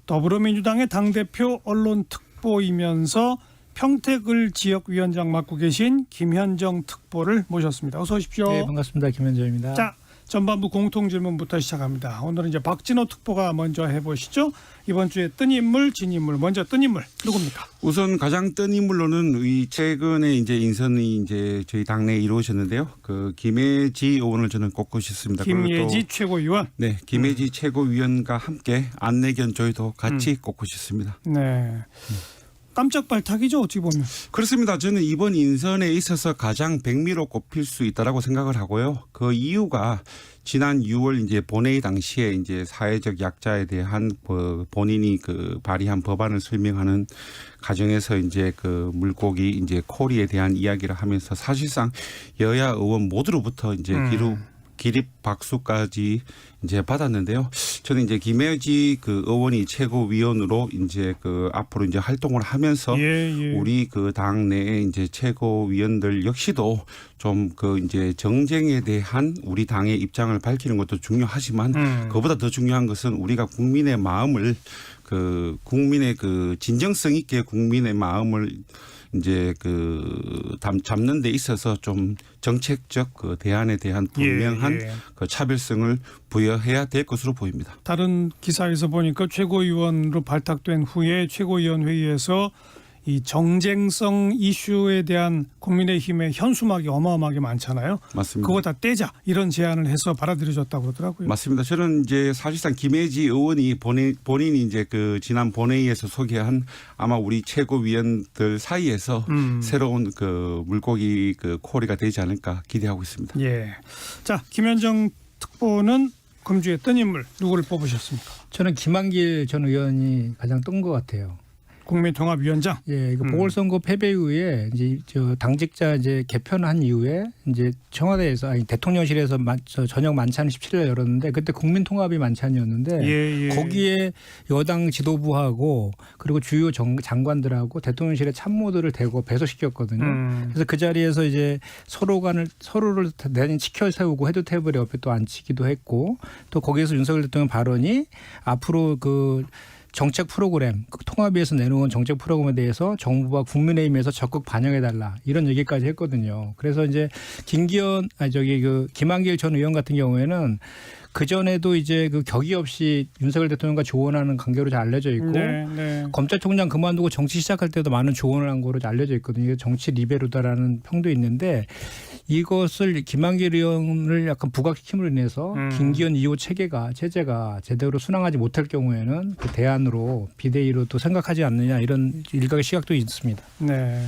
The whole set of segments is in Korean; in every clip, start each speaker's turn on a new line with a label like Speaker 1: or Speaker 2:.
Speaker 1: 더불어민주당의 당대표 언론특보이면서 평택을 지역위원장 맡고 계신 김현정 특보를 모셨습니다. 어서 오십시오.
Speaker 2: 네, 반갑습니다. 김현정입니다.
Speaker 1: 자, 전반부 공통질문부터 시작합니다. 오늘은 이제 박진호 특보가 먼저 해보시죠. 이번 주에 뜬 인물, 진 인물. 먼저 뜬 인물 누굽니까?
Speaker 3: 우선 가장 뜬 인물로는 이 최근에 이제 인선이 이제 저희 당내에 이루어졌는데요. 그 김혜지 의원을 저는 꼽고 싶습니다.
Speaker 1: 김예지 최고위원.
Speaker 3: 네, 김혜지 최고위원과 함께 안내견 저희도 같이 꼽고 싶습니다.
Speaker 1: 네. 깜짝 발탁이죠, 어찌 보면.
Speaker 3: 그렇습니다. 저는 이번 인선에 있어서 가장 백미로 꼽힐 수 있다라고 생각을 하고요. 그 이유가 지난 6월 이제 본회의 당시에 이제 사회적 약자에 대한 본인이 그 발의한 법안을 설명하는 과정에서 이제 그 물고기 이제 코리에 대한 이야기를 하면서 사실상 여야 의원 모두로부터 이제 기립 박수까지 이제 받았는데요. 저는 이제 김혜지 그 의원이 최고위원으로 이제 그 앞으로 이제 활동을 하면서 우리 그 당 내에 이제 최고위원들 역시도 좀 그 이제 정쟁에 대한 우리 당의 입장을 밝히는 것도 중요하지만 그보다 더 중요한 것은 우리가 국민의 마음을 그 국민의 그 진정성 있게 국민의 마음을 이제 그 잡는 데 있어서 좀 정책적 그 대안에 대한 분명한 그 차별성을 부여해야 될 것으로 보입니다.
Speaker 1: 다른 기사에서 보니까 최고위원으로 발탁된 후에 최고위원 회의에서 이 정쟁성 이슈에 대한 국민의힘의 현수막이 어마어마하게 많잖아요.
Speaker 3: 맞습니다.
Speaker 1: 그거 다 떼자 이런 제안을 해서 받아들여졌다고 그러더라고요.
Speaker 3: 맞습니다. 저는 이제 사실상 김혜지 의원이 본인이 이제 그 지난 본회의에서 소개한 아마 우리 최고위원들 사이에서 새로운 그 물고기 그 코리가 되지 않을까 기대하고 있습니다.
Speaker 1: 예. 자, 김현정 특보는 금주에 뜬 인물 누구를 뽑으셨습니까?
Speaker 2: 저는 김한길 전 의원이 가장 뜬 것 같아요.
Speaker 1: 국민통합위원장.
Speaker 2: 예, 그 보궐선거 패배 이후에 이제 저 당직자 이제 개편한 이후에 이제 청와대에서 아니 대통령실에서 저녁 만찬 17일 열었는데 그때 국민통합이 만찬이었는데 거기에 여당 지도부하고 그리고 주요 장관들하고 대통령실의 참모들을 대고 배소시켰거든요. 그래서 그 자리에서 이제 서로를 대단히 지켜 세우고 헤드 테이블 옆에 또 앉히기도 했고 또 거기에서 윤석열 대통령 발언이 앞으로 그 정책 프로그램, 통합위에서 내놓은 정책 프로그램에 대해서 정부와 국민의힘에서 적극 반영해달라 이런 얘기까지 했거든요. 그래서 이제 김한길 전 의원 같은 경우에는 그 전에도 이제 그 격의 없이 윤석열 대통령과 조언하는 관계로 잘 알려져 있고 검찰총장 그만두고 정치 시작할 때도 많은 조언을 한 거로 알려져 있거든요. 이게 정치 리베로다라는 평도 있는데 이것을 김한길 의원을 약간 부각시킴으로 인해서 김기현 2호 체제가 제대로 순항하지 못할 경우에는 그 대안으로 비대위로 또 생각하지 않느냐 이런 일각의 시각도 있습니다.
Speaker 1: 네.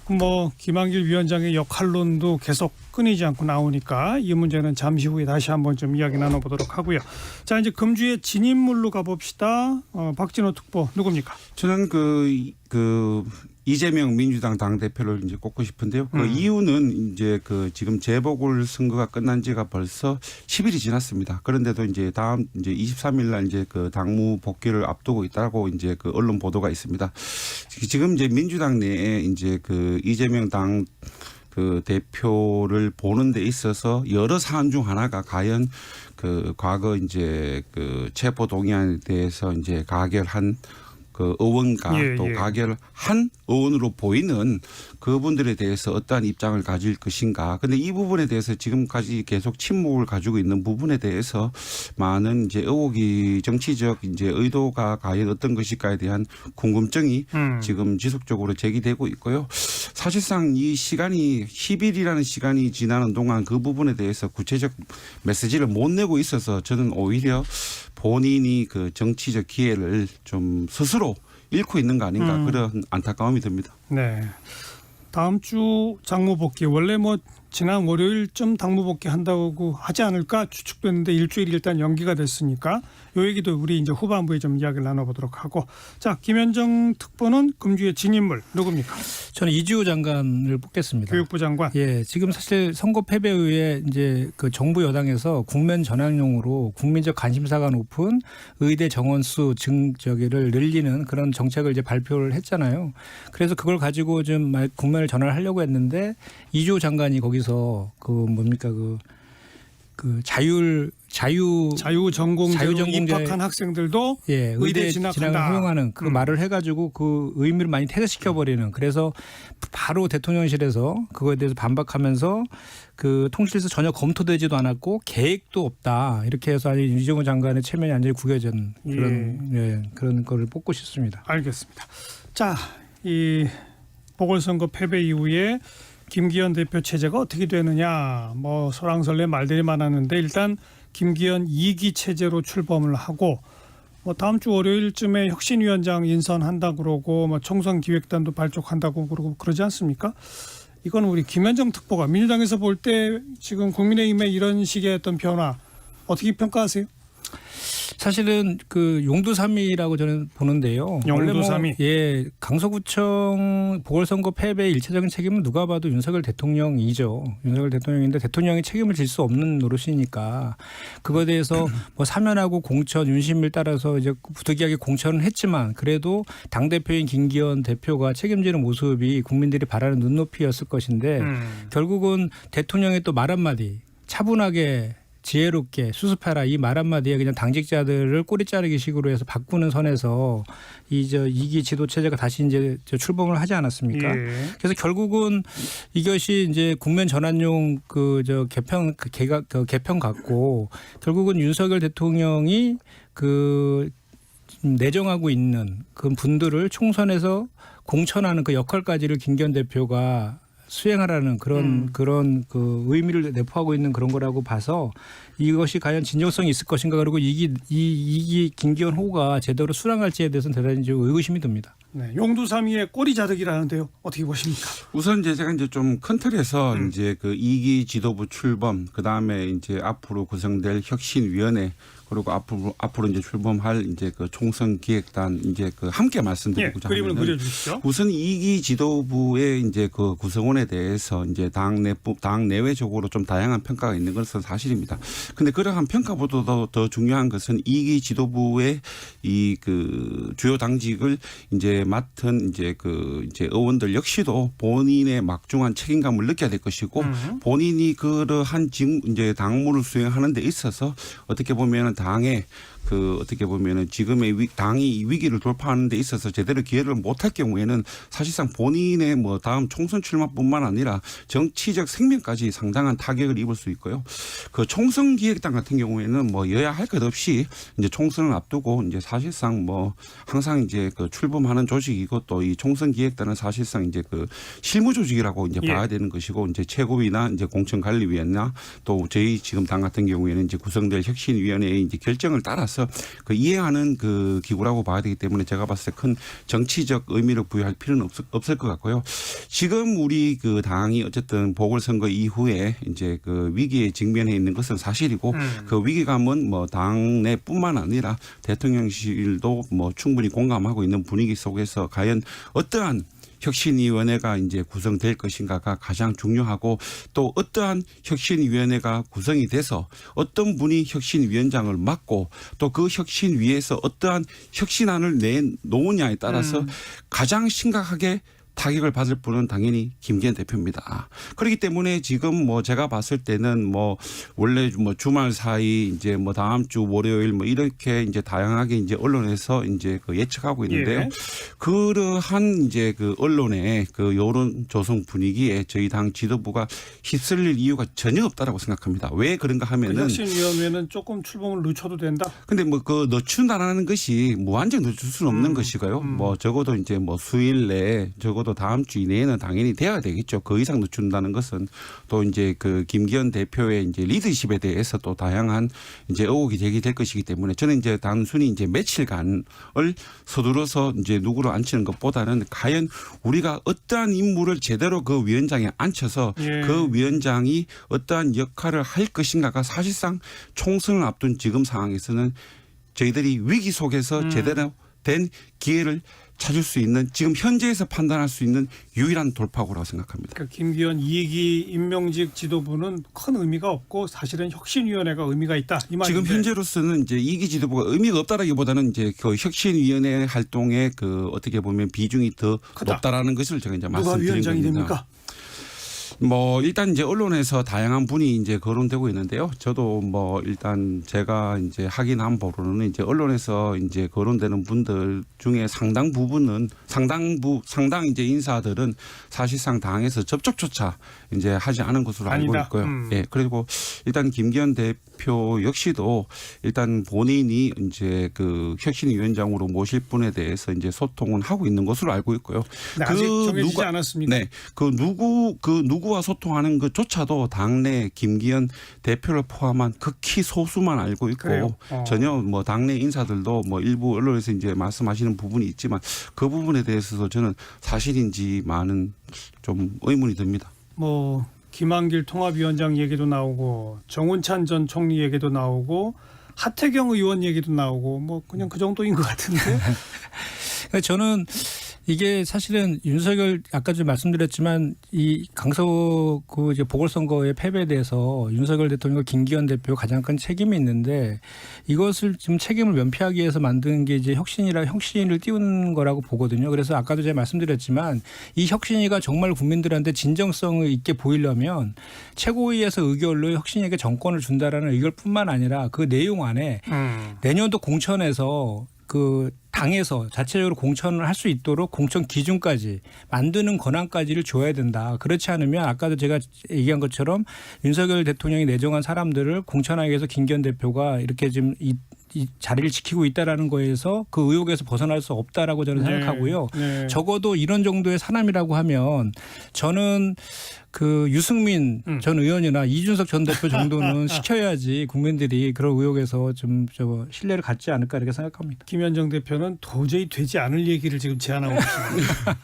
Speaker 1: 뭐 김한길 위원장의 역할론도 계속 끊이지 않고 나오니까 이 문제는 잠시 후에 다시 한번 좀 이야기 나눠보도록 하고요. 자, 이제 금주의 진인물로 가봅시다. 박진호 특보 누굽니까?
Speaker 3: 저는 그 이재명 민주당 당대표를 이제 꼽고 싶은데요. 그 이유는 이제 그 지금 재보궐 선거가 끝난 지가 벌써 10일이 지났습니다. 그런데도 이제 다음 이제 23일 날 이제 그 당무 복귀를 앞두고 있다고 이제 그 언론 보도가 있습니다. 지금 이제 민주당 내에 이제 그 이재명 당 그 대표를 보는 데 있어서 여러 사안 중 하나가 과연 그 과거 이제 그 체포 동의안에 대해서 이제 가결한 그 의원과 또 가결한 의원으로 보이는 그분들에 대해서 어떠한 입장을 가질 것인가. 그런데 이 부분에 대해서 지금까지 계속 침묵을 가지고 있는 부분에 대해서 많은 이제 의혹이 정치적 이제 의도가 과연 어떤 것일까에 대한 궁금증이 지금 지속적으로 제기되고 있고요. 사실상 이 시간이 10일이라는 시간이 지나는 동안 그 부분에 대해서 구체적 메시지를 못 내고 있어서 저는 오히려 본인이 그 정치적 기회를 좀 스스로 잃고 있는 거 아닌가 그런 안타까움이 듭니다.
Speaker 1: 네. 다음 주 당무 복귀 원래 뭐 지난 월요일쯤 당무 복귀 한다고 하지 않을까 추측됐는데 일주일 일단 연기가 됐으니까 이 얘기도 우리 이제 후반부에 좀 이야기를 나눠보도록 하고. 자, 김현정 특보는 금주의 진인물 누굽니까?
Speaker 2: 저는 이주호 장관을 뽑겠습니다.
Speaker 1: 교육부 장관.
Speaker 2: 예, 지금 사실 선거 패배 후에 이제 그 정부 여당에서 국면 전환용으로 국민적 관심사가 높은 의대 정원수 저기를 늘리는 그런 정책을 이제 발표를 했잖아요. 그래서 그걸 가지고 좀 국면을 전환하려고 했는데 이주호 장관이 거기서 그 뭡니까 그 그 자유
Speaker 1: 전공자로
Speaker 2: 자유전공자의-
Speaker 1: 입학한 학생들도
Speaker 2: 예, 의대 진학을 허용하는 그 말을 해가지고 그 의미를 많이 퇴색시켜 버리는. 그래서 바로 대통령실에서 그거에 대해서 반박하면서 그 통실에서 전혀 검토되지도 않았고 계획도 없다 이렇게 해서 아니 이정우 장관의 체면이 완전히 구겨진 그런 거를 뽑고 싶습니다.
Speaker 1: 알겠습니다. 자, 이 보궐선거 패배 이후에 김기현 대표 체제가 어떻게 되느냐, 뭐 설왕설래 말들이 많았는데 일단 김기현 2기 체제로 출범을 하고 뭐 다음 주 월요일쯤에 혁신위원장 인선한다 그러고 뭐 총선 기획단도 발족한다고 그러고 그러지 않습니까? 이건 우리 김현정 특보가 민주당에서 볼 때 지금 국민의힘의 이런 식의 어떤 변화 어떻게 평가하세요?
Speaker 2: 사실은 그 용두삼이라고 저는 보는데요.
Speaker 1: 용두삼이.
Speaker 2: 예, 강서구청 보궐선거 패배의 일차적인 책임은 누가 봐도 윤석열 대통령이죠. 윤석열 대통령인데 대통령이 책임을 질 수 없는 노릇이니까 그거에 대해서 뭐 사면하고 공천 윤심을 따라서 이제 부득이하게 공천을 했지만 그래도 당 대표인 김기현 대표가 책임지는 모습이 국민들이 바라는 눈높이였을 것인데 결국은 대통령의 또 말 한마디 차분하게 지혜롭게 수습해라 이 말 한마디에 그냥 당직자들을 꼬리 자르기 식으로 해서 바꾸는 선에서 이기 지도 체제가 다시 이제 출범을 하지 않았습니까?
Speaker 1: 예.
Speaker 2: 그래서 결국은 이것이 이제 국면 전환용 개편 같고 결국은 윤석열 대통령이 그 내정하고 있는 그 분들을 총선에서 공천하는 그 역할까지를 김기현 대표가 수행하라는 그런 그 의미를 내포하고 있는 그런 거라고 봐서 이것이 과연 진정성이 있을 것인가 그리고 이기 김기현 호가 제대로 수락할지에 대해서는 대단히 좀 의구심이 듭니다.
Speaker 1: 네, 용두삼이의 꼬리 자득이라는데요. 어떻게 보십니까?
Speaker 3: 우선 제가 이제 좀 큰 틀에서 이제 그 2기 지도부 출범, 그 다음에 이제 앞으로 구성될 혁신위원회 그리고 앞으로 이제 출범할 이제 그 총선 기획단 이제 그 함께 말씀드리고자
Speaker 1: 그림을
Speaker 3: 하면은
Speaker 1: 그려주시죠.
Speaker 3: 우선 2기 지도부의 이제 그 구성원에 대해서 이제 당 내외적으로 좀 다양한 평가가 있는 것은 사실입니다. 근데 그러한 평가보다도 더 중요한 것은 2기 지도부의 이 그 주요 당직을 이제 맡은 이제 의원들 역시도 본인의 막중한 책임감을 느껴야 될 것이고 본인이 그러한 이제 당무를 수행하는 데 있어서 어떻게 보면은 당의 그 어떻게 보면은 지금의 당이 위기를 돌파하는 데 있어서 제대로 기회를 못할 경우에는 사실상 본인의 뭐 다음 총선 출마뿐만 아니라 정치적 생명까지 상당한 타격을 입을 수 있고요. 그 총선 기획단 같은 경우에는 뭐 여야 할 것 없이 이제 총선을 앞두고 이제 사실상 뭐 항상 이제 그 출범하는 조직이고 또 이 총선 기획단은 사실상 이제 그 실무 조직이라고 이제 봐야 되는 것이고 이제 최고위나 이제 공천관리위원회나 또 저희 지금 당 같은 경우에는 이제 구성될 혁신위원회의 이제 결정을 따라서 그 이해하는 그 기구라고 봐야 되기 때문에 제가 봤을 때 큰 정치적 의미를 부여할 필요는 없을 것 같고요. 지금 우리 그 당이 어쨌든 보궐선거 이후에 이제 그 위기에 직면해 있는 것은 사실이고 그 위기감은 뭐 당내뿐만 아니라 대통령실도 뭐 충분히 공감하고 있는 분위기 속에서 과연 어떠한 혁신위원회가 이제 구성될 것인가가 가장 중요하고 또 어떠한 혁신위원회가 구성이 돼서 어떤 분이 혁신위원장을 맡고 또 그 혁신위에서 어떠한 혁신안을 내놓느냐에 따라서 가장 심각하게 타격을 받을 분은 당연히 김기현 대표입니다. 그렇기 때문에 지금 뭐 제가 봤을 때는 뭐 원래 뭐 주말 사이 이제 뭐 다음 주 월요일 뭐 이렇게 이제 다양하게 이제 언론에서 이제 그 예측하고 있는데요. 그러한 이제 그 언론의 그 여론 조성 분위기에 저희 당 지도부가 휩쓸릴 이유가 전혀 없다라고 생각합니다. 왜 그런가 하면은
Speaker 1: 혁신위원회는 조금 출범을 늦춰도 된다.
Speaker 3: 근데 뭐 그 늦춘다라는 것이 무한정 늦출 수는 없는 것이고요. 뭐 적어도 이제 뭐 수일 내에 적어도 다음 주 이내에는 당연히 돼야 되겠죠. 그 이상 늦춘다는 것은 또 이제 그 김기현 대표의 이제 리더십에 대해서 또 다양한 이제 의혹이 제기될 것이기 때문에 저는 이제 단순히 이제 며칠간을 서두러서 이제 누구를 앉히는 것보다는 과연 우리가 어떠한 인물을 제대로 그 위원장에 앉혀서 그 위원장이 어떠한 역할을 할 것인가가 사실상 총선을 앞둔 지금 상황에서는 저희들이 위기 속에서 제대로 된 기회를 찾을 수 있는 지금 현재에서 판단할 수 있는 유일한 돌파구라고 생각합니다.
Speaker 1: 그러니까 김기현 2기 임명직 지도부는 큰 의미가 없고 사실은 혁신위원회가 의미가 있다. 이 말인데.
Speaker 3: 지금 현재로서는 이제 2기 지도부가 의미가 없다라기보다는 이제 그 혁신위원회 활동의 그 어떻게 보면 비중이 더
Speaker 1: 크다.
Speaker 3: 높다라는 것을 제가 이제
Speaker 1: 누가
Speaker 3: 말씀드린
Speaker 1: 위원장이
Speaker 3: 겁니다.
Speaker 1: 됩니까?
Speaker 3: 뭐 일단 이제 언론에서 다양한 분이 이제 거론되고 있는데요. 저도 뭐 일단 제가 이제 확인한 바로는 이제 언론에서 이제 거론되는 분들 중에 상당 부분은 상당 이제 인사들은 사실상 당에서 접촉조차 이제 하지 않은 것으로 알고
Speaker 1: 아니다.
Speaker 3: 있고요. 예. 그리고 일단 김기현 대표 역시도 일단 본인이 이제 그 혁신위원장으로 모실 분에 대해서 이제 소통은 하고 있는 것으로 알고 있고요.
Speaker 1: 네, 아직 정해지지 않았습니까?
Speaker 3: 네, 그 누구와 소통하는 것조차도 당내 김기현 대표를 포함한 극히 소수만 알고 있고 전혀 뭐 당내 인사들도 뭐 일부 언론에서 이제 말씀하시는 부분이 있지만 그 부분에 대해서도 저는 사실인지만은 좀 의문이 듭니다.
Speaker 1: 뭐 김한길 통합위원장 얘기도 나오고 정운찬 전 총리 얘기도 나오고 하태경 의원 얘기도 나오고 뭐 그냥 그 정도인 것 같은데.
Speaker 2: 저는 이게 사실은 윤석열 아까도 말씀드렸지만 이 강서 그 이제 보궐선거의 패배에 대해서 윤석열 대통령과 김기현 대표 가장 큰 책임이 있는데 이것을 지금 책임을 면피하기 위해서 만든 게 이제 혁신을 띄운 거라고 보거든요. 그래서 아까도 제가 말씀드렸지만 이 혁신위가 정말 국민들한테 진정성을 있게 보이려면 최고위에서 의결로 혁신위에게 정권을 준다라는 의결뿐만 아니라 그 내용 안에 내년도 공천에서 그 당에서 자체적으로 공천을 할 수 있도록 공천 기준까지 만드는 권한까지를 줘야 된다. 그렇지 않으면 아까도 제가 얘기한 것처럼 윤석열 대통령이 내정한 사람들을 공천하기 위해서 김기현 대표가 이렇게 지금 이 자리를 지키고 있다라는 거에서 그 의혹에서 벗어날 수 없다라고 저는 생각하고요.
Speaker 1: 네.
Speaker 2: 적어도 이런 정도의 사람이라고 하면 저는 그 유승민 전 의원이나 이준석 전 대표 정도는 시켜야지 국민들이 그런 의혹에서 좀 신뢰를 갖지 않을까 이렇게 생각합니다.
Speaker 1: 김현정 대표는 도저히 되지 않을 얘기를 지금 제안하고 있습니다.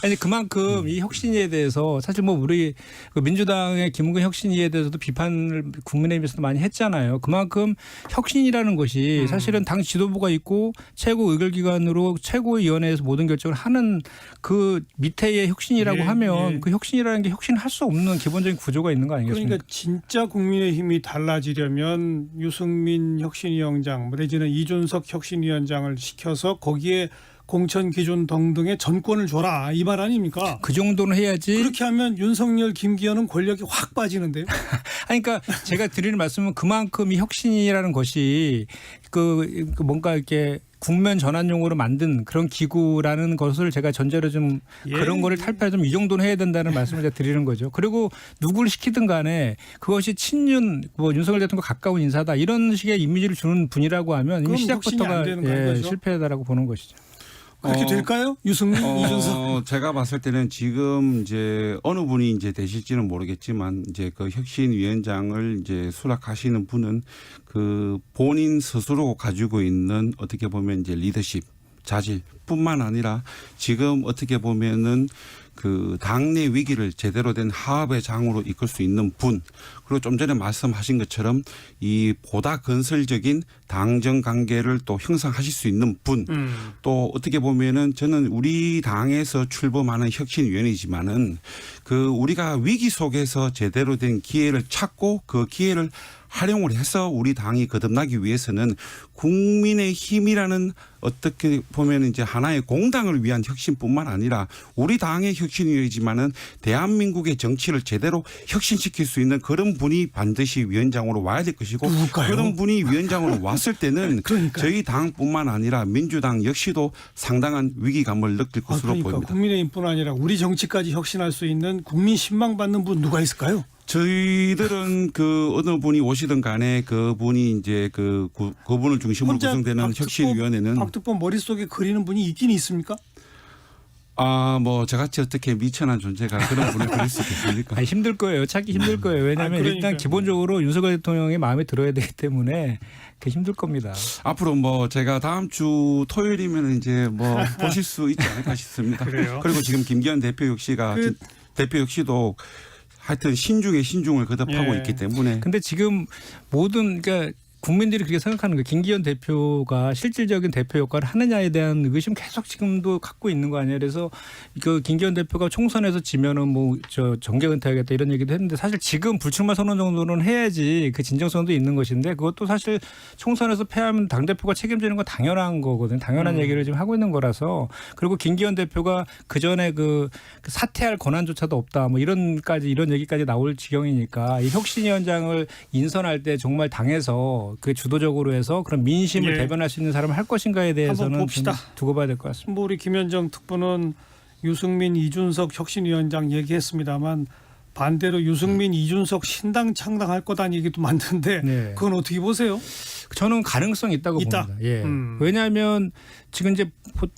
Speaker 2: 아니 그만큼 이 혁신위에 대해서 사실 뭐 우리 그 민주당의 김은근 혁신위에 대해서도 비판을 국민의힘에서도 많이 했잖아요. 그만큼 혁신이라는 것이 사실은 당 지도부가 있고 최고 의결기관으로 최고위원회에서 모든 결정을 하는 그 밑에의 혁신이라고 하면 그 혁신이라는 게 혁신할 수 없는 기본적인 구조가 있는 거 아니겠습니까?
Speaker 1: 그러니까 진짜 국민의힘이 달라지려면 유승민 혁신위원장 내지는 이준석 혁신위원장을 시켜서 거기에 공천 기준 등등의 전권을 줘라 이 말 아닙니까?
Speaker 2: 그 정도는 해야지.
Speaker 1: 그렇게 하면 윤석열, 김기현은 권력이 확 빠지는데요.
Speaker 2: 아니, 그러니까 제가 드리는 말씀은 그만큼 이 혁신이라는 것이 그 뭔가 이렇게 국면 전환용으로 만든 그런 기구라는 것을 제가 전제로 좀 그런 거를 탈피해 좀 이 정도는 해야 된다는 말씀을 제가 드리는 거죠. 그리고 누구를 시키든 간에 그것이 친윤 뭐 윤석열 대통령과 가까운 인사다 이런 식의 이미지를 주는 분이라고 하면 이미 시작부터가 실패다라고 보는 것이죠.
Speaker 1: 그렇게 될까요? 유승민, 이준석.
Speaker 3: 제가 봤을 때는 지금 이제 어느 분이 이제 되실지는 모르겠지만 이제 그 혁신위원장을 이제 수락하시는 분은 그 본인 스스로 가지고 있는 어떻게 보면 이제 리더십, 자질뿐만 아니라 지금 어떻게 보면은 그 당내 위기를 제대로 된 화합의 장으로 이끌 수 있는 분, 그리고 좀 전에 말씀하신 것처럼 이 보다 건설적인 당정 관계를 또 형성하실 수 있는 분, 또 어떻게 보면은 저는 우리 당에서 출범하는 혁신위원이지만은 그 우리가 위기 속에서 제대로 된 기회를 찾고 그 기회를 활용을 해서 우리 당이 거듭나기 위해서는 국민의 힘이라는 어떻게 보면 이제 하나의 공당을 위한 혁신뿐만 아니라 우리 당의 혁신이지만은 대한민국의 정치를 제대로 혁신시킬 수 있는 그런 분이 반드시 위원장으로 와야 될 것이고
Speaker 1: 누굴까요?
Speaker 3: 그런 분이 위원장으로 왔을 때는 저희 당뿐만 아니라 민주당 역시도 상당한 위기감을 느낄 것으로 보입니다.
Speaker 1: 국민의힘뿐 아니라 우리 정치까지 혁신할 수 있는 국민 신망 받는 분 누가 있을까요?
Speaker 3: 저희들은 그 어느 분이 오시든 간에 그분이 이제 그분을 중심으로 구성되는 혁신위원회는
Speaker 1: 박특보 머릿속에 그리는 분이 있긴 있습니까?
Speaker 3: 뭐 저같이 어떻게 미천한 존재가 그런 분을 그릴 수 있겠습니까?
Speaker 2: 힘들 거예요. 찾기 힘들 거예요. 왜냐하면 일단 기본적으로 윤석열 대통령의 마음에 들어야 되기 때문에 힘들 겁니다.
Speaker 3: 앞으로 뭐 제가 다음 주 토요일이면 이제 뭐 보실 수 있지 않을까 싶습니다.
Speaker 1: 그래요?
Speaker 3: 그리고 지금 김기현 대표 역시도 하여튼 신중에 신중을 거듭하고 있기 때문에.
Speaker 2: 근데 지금 모든 그러니까 국민들이 그렇게 생각하는 거예요. 김기현 대표가 실질적인 대표 역할을 하느냐에 대한 의심 계속 지금도 갖고 있는 거 아니에요. 그래서 그 김기현 대표가 총선에서 지면은 뭐 저 정계 은퇴하겠다 이런 얘기도 했는데 사실 지금 불출마 선언 정도는 해야지 그 진정성도 있는 것인데 그것도 사실 총선에서 패하면 당대표가 책임지는 건 당연한 거거든요. 당연한 얘기를 지금 하고 있는 거라서 그리고 김기현 대표가 그 전에 그 사퇴할 권한조차도 없다 뭐 이런 얘기까지 나올 지경이니까 이 혁신위원장을 인선할 때 정말 당에서 그 주도적으로 해서 그런 민심을
Speaker 1: 예.
Speaker 2: 대변할 수 있는 사람을 할 것인가에 대해서는
Speaker 1: 한번 봅시다.
Speaker 2: 좀 두고 봐야 될 것 같습니다.
Speaker 1: 뭐 우리 김현정 특보는 유승민, 이준석 혁신위원장 얘기했습니다만 반대로 유승민, 이준석 신당 창당할 거다는 얘기도 많던데
Speaker 2: 네.
Speaker 1: 그건 어떻게 보세요?
Speaker 2: 저는 가능성이 있다고
Speaker 1: 있다?
Speaker 2: 봅니다. 예.
Speaker 1: 음.
Speaker 2: 왜냐하면 지금 이제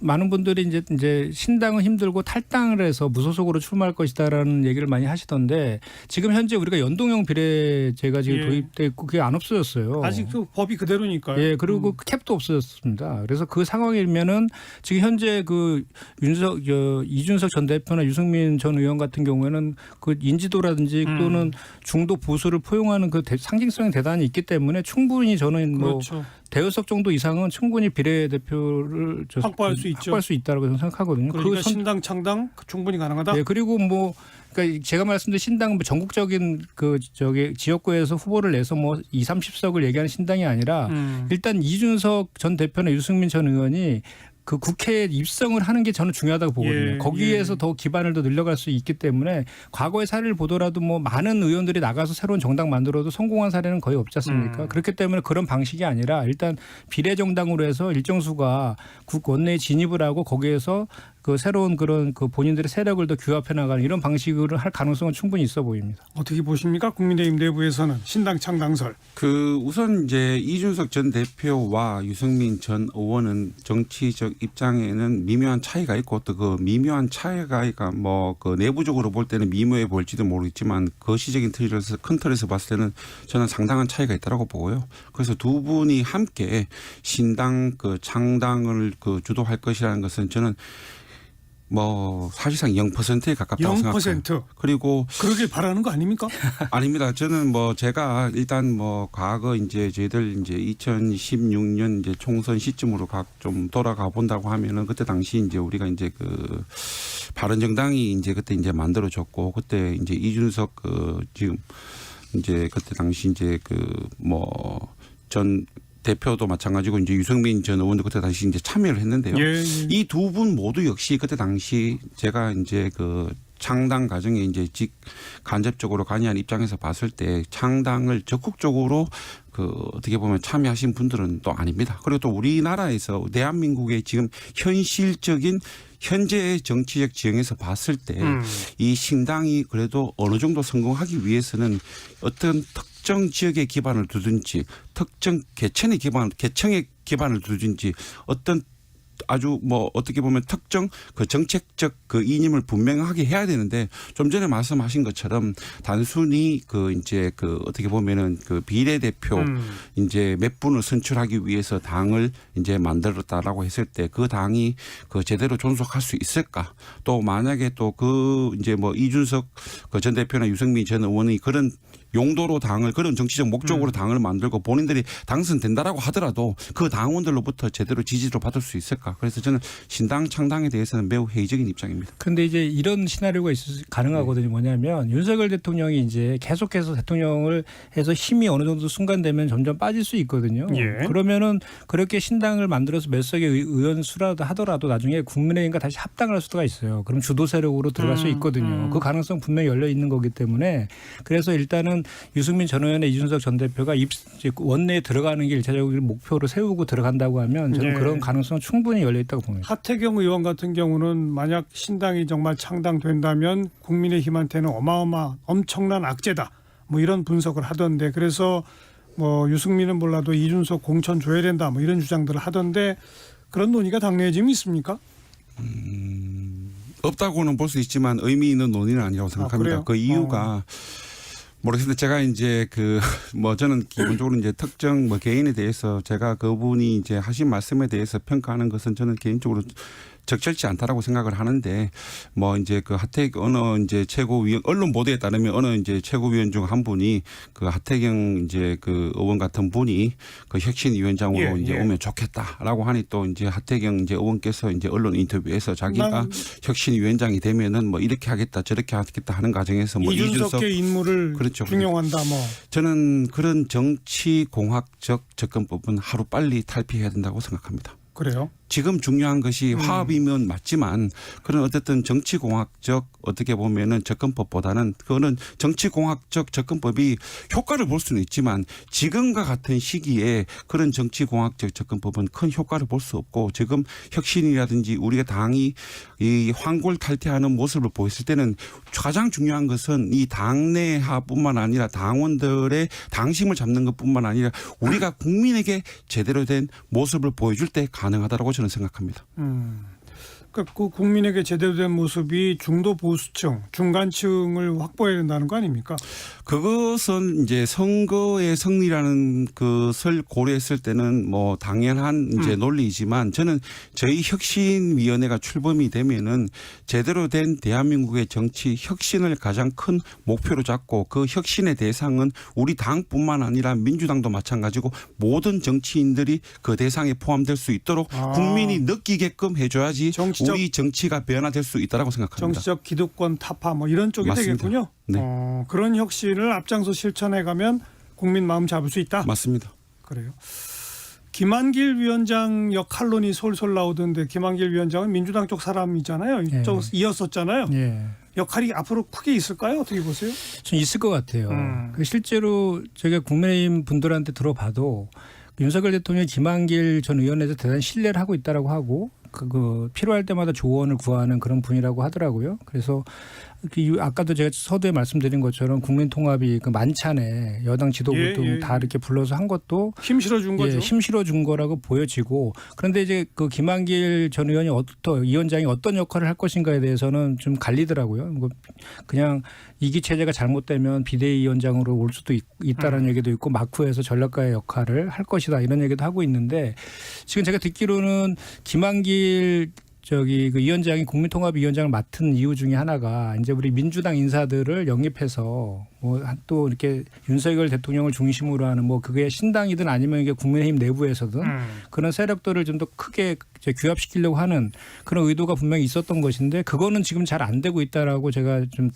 Speaker 2: 많은 분들이 이제 신당은 힘들고 탈당을 해서 무소속으로 출마할 것이다라는 얘기를 많이 하시던데 지금 현재 우리가 연동형 비례제가 지금
Speaker 1: 예.
Speaker 2: 도입돼 있고 그게 안 없어졌어요.
Speaker 1: 아직 그 법이 그대로니까요.
Speaker 2: 예, 그리고 캡도 없어졌습니다. 그래서 그 상황이면은 지금 현재 그 이준석 전 대표나 유승민 전 의원 같은 경우에는 그 인지도라든지 또는 중도 보수를 포용하는 그 상징성이 대단히 있기 때문에 충분히 저는 뭐
Speaker 1: 그렇죠.
Speaker 2: 대여석 정도 이상은 충분히 비례대표를
Speaker 1: 확보할 수 있죠.
Speaker 2: 확보할 수 있다고 저는 생각하거든요.
Speaker 1: 그러니까 신당 창당 충분히 가능하다.
Speaker 2: 네, 그리고 뭐 그러니까 제가 말씀드린 신당은 뭐 전국적인 그 저기 지역구에서 후보를 내서 뭐 20, 30석을 얘기하는 신당이 아니라 일단 이준석 전 대표나 유승민 전 의원이 그 국회에 입성을 하는 게 저는 중요하다고 보거든요.
Speaker 1: 예,
Speaker 2: 거기에서
Speaker 1: 예.
Speaker 2: 더 기반을 더 늘려갈 수 있기 때문에 과거의 사례를 보더라도 뭐 많은 의원들이 나가서 새로운 정당 만들어도 성공한 사례는 거의 없지 않습니까? 그렇기 때문에 그런 방식이 아니라 일단 비례정당으로 해서 일정 수가 국 원내에 진입을 하고 거기에서 그 새로운 그런 그 본인들의 세력을 더 규합해 나가는 이런 방식으로 할 가능성은 충분히 있어 보입니다.
Speaker 1: 어떻게 보십니까? 국민의힘 내부에서는 신당 창당설.
Speaker 3: 그 우선 이제 이준석 전 대표와 유승민 전 의원은 정치적 입장에는 미묘한 차이가 있고 또 그 미묘한 차이가 뭐 그 내부적으로 볼 때는 미묘해 보일지도 모르겠지만 거시적인 틀에서 큰 틀에서 봤을 때는 저는 상당한 차이가 있다고 보고요. 그래서 두 분이 함께 신당 그 창당을 그 주도할 것이라는 것은 저는 뭐 사실상 0%에 가깝다고
Speaker 1: 0%.
Speaker 3: 생각해요. 그리고
Speaker 1: 그러길 바라는 거 아닙니까?
Speaker 3: 아닙니다. 저는 뭐 제가 일단 뭐 과거 이제 저희들 이제 2016년 이제 총선 시점으로 좀 돌아가 본다고 하면은 그때 당시 이제 우리가 이제 그 바른정당이 이제 그때 이제 만들어졌고 그때 이제 이준석 그 지금 이제 그때 당시 이제 그 뭐 전 대표도 마찬가지고 이제 유승민 전 의원도 그때 당시 이제 참여를 했는데요.
Speaker 1: 예, 예.
Speaker 3: 이 두 분 모두 역시 그때 당시 제가 이제 그 창당 과정에 이제 간접적으로 관여한 입장에서 봤을 때 창당을 적극적으로 그 어떻게 보면 참여하신 분들은 또 아닙니다. 그리고 또 우리나라에서 대한민국의 지금 현실적인 현재의 정치적 지형에서 봤을 때 이 신당이 그래도 어느 정도 성공하기 위해서는 어떤 특정 지역에 기반을 두든지 특정 계층의 기반을 두든지 어떤 아주 뭐 어떻게 보면 특정 그 정책적 그 이념을 분명하게 해야 되는데 좀 전에 말씀하신 것처럼 단순히 그 이제 그 어떻게 보면은 그 비례대표 이제 몇 분을 선출하기 위해서 당을 이제 만들었다라고 했을 때 그 당이 그 제대로 존속할 수 있을까? 또 만약에 또 그 이제 뭐 이준석 그 전 대표나 유승민 전 의원이 그런 용도로 당을 그런 정치적 목적으로 당을 만들고 본인들이 당선된다라고 하더라도 그 당원들로부터 제대로 지지를 받을 수 있을까? 그래서 저는 신당 창당에 대해서는 매우 회의적인 입장입니다.
Speaker 2: 그런데 이제 이런 시나리오가 가능하거든요. 뭐냐면 윤석열 대통령이 이제 계속해서 대통령을 해서 힘이 어느 정도 순간되면 점점 빠질 수 있거든요.
Speaker 1: 예.
Speaker 2: 그러면은 그렇게 신당을 만들어서 몇 석의 의원 수라도 하더라도 나중에 국민의힘과 다시 합당을 할 수가 있어요. 그럼 주도 세력으로 들어갈 수 있거든요. 그 가능성 분명히 열려 있는 거기 때문에 그래서 일단은 유승민 전 의원의 이준석 전 대표가 원내에 들어가는 게 1차적으로 목표로 세우고 들어간다고 하면 저는
Speaker 1: 네.
Speaker 2: 그런 가능성은 충분히 열려 있다고 봅니다.
Speaker 1: 하태경 의원 같은 경우는 만약 신당이 정말 창당된다면 국민의힘한테는 엄청난 악재다. 뭐 이런 분석을 하던데 그래서 뭐 유승민은 몰라도 이준석 공천 줘야 된다. 뭐 이런 주장들을 하던데 그런 논의가 당내에 지금 있습니까?
Speaker 3: 없다고는 볼 수 있지만 의미 있는 논의는 아니라고 생각합니다. 그 이유가 모르겠는데 제가 이제 그 뭐 저는 기본적으로 이제 특정 뭐 개인에 대해서 제가 그분이 이제 하신 말씀에 대해서 평가하는 것은 저는 개인적으로 적절치 않다라고 생각을 하는데 뭐 이제 그 어느 이제 최고위원 언론 보도에 따르면 어느 이제 최고위원 중 한 분이 그 하태경 이제 그 의원 같은 분이 그 혁신위원장으로
Speaker 1: 예,
Speaker 3: 이제
Speaker 1: 예.
Speaker 3: 오면 좋겠다라고 하니 또 이제 하태경 이제 의원께서 이제 언론 인터뷰에서 자기가 혁신위원장이 되면은 뭐 이렇게 하겠다 저렇게 하겠다 하는 과정에서 뭐
Speaker 1: 이준석의 인물을
Speaker 3: 그렇죠.
Speaker 1: 중용한다 뭐.
Speaker 3: 저는 그런 정치공학적 접근법은 하루 빨리 탈피해야 된다고 생각합니다.
Speaker 1: 그래요?
Speaker 3: 지금 중요한 것이 화합이면 맞지만 그런 어쨌든 정치공학적 어떻게 보면은 접근법보다는 그거는 정치공학적 접근법이 효과를 볼 수는 있지만 지금과 같은 시기에 그런 정치공학적 접근법은 큰 효과를 볼 수 없고 지금 혁신이라든지 우리가 당이 이 환골탈퇴하는 모습을 보였을 때는 가장 중요한 것은 이 당내하뿐만 아니라 당원들의 당심을 잡는 것뿐만 아니라 우리가 국민에게 제대로 된 모습을 보여줄 때 가능하다라고 저는 생각합니다.
Speaker 1: 그러니까 그 국민에게 제대로 된 모습이 중도 보수층, 중간층을 확보해야 된다는 거 아닙니까?
Speaker 3: 그것은 이제 선거의 승리라는 것을 고려했을 때는 뭐 당연한 이제 논리이지만 저는 저희 혁신위원회가 출범이 되면은 제대로 된 대한민국의 정치 혁신을 가장 큰 목표로 잡고 그 혁신의 대상은 우리 당뿐만 아니라 민주당도 마찬가지고 모든 정치인들이 그 대상에 포함될 수 있도록 국민이 느끼게끔 해줘야지 우리 정치가 변화될 수 있다라고 생각합니다.
Speaker 1: 정치적 기득권 타파 뭐 이런 쪽이
Speaker 3: 맞습니다.
Speaker 1: 되겠군요.
Speaker 3: 네.
Speaker 1: 그런 혁신을 앞장서 실천해 가면 국민 마음 잡을 수 있다.
Speaker 3: 맞습니다.
Speaker 1: 그래요. 김한길 위원장 역할론이 솔솔 나오던데 김한길 위원장은 민주당 쪽 사람이잖아요. 이쪽 이었었잖아요.
Speaker 2: 예.
Speaker 1: 역할이 앞으로 크게 있을까요? 어떻게 보세요?
Speaker 2: 좀 있을 것 같아요. 실제로 저희가 국민의힘 분들한테 들어봐도 윤석열 대통령이 김한길 전 의원에서 대단히 신뢰를 하고 있다라고 하고 그 필요할 때마다 조언을 구하는 그런 분이라고 하더라고요. 그래서 아까도 제가 서두에 말씀드린 것처럼 국민통합이 그 만찬에 여당 지도부 다 이렇게 불러서 한 것도
Speaker 1: 힘 실어준 거죠.
Speaker 2: 힘 실어준 거라고 보여지고 그런데 이제 그 김한길 전 의원이 위원장이 어떤 역할을 할 것인가에 대해서는 좀 갈리더라고요. 그냥 이기 체제가 잘못되면 비대위원장으로 올 수도 있다라는 얘기도 있고 마쿠에서 전략가의 역할을 할 것이다 이런 얘기도 하고 있는데 지금 제가 듣기로는 김한길 그 위원장이 국민통합위원장을 맡은 이유 중에 하나가 이제 우리 민주당 인사들을 영입해서 뭐 또 이렇게 윤석열 대통령을 중심으로 하는 뭐 그게 신당이든 아니면 이게 국민의힘 내부에서든 그런 세력들을 좀 더 크게 규합시키려고 하는 그런 의도가 분명히 있었던 것인데 그거는 지금 잘 안 되고 있다라고 제가 좀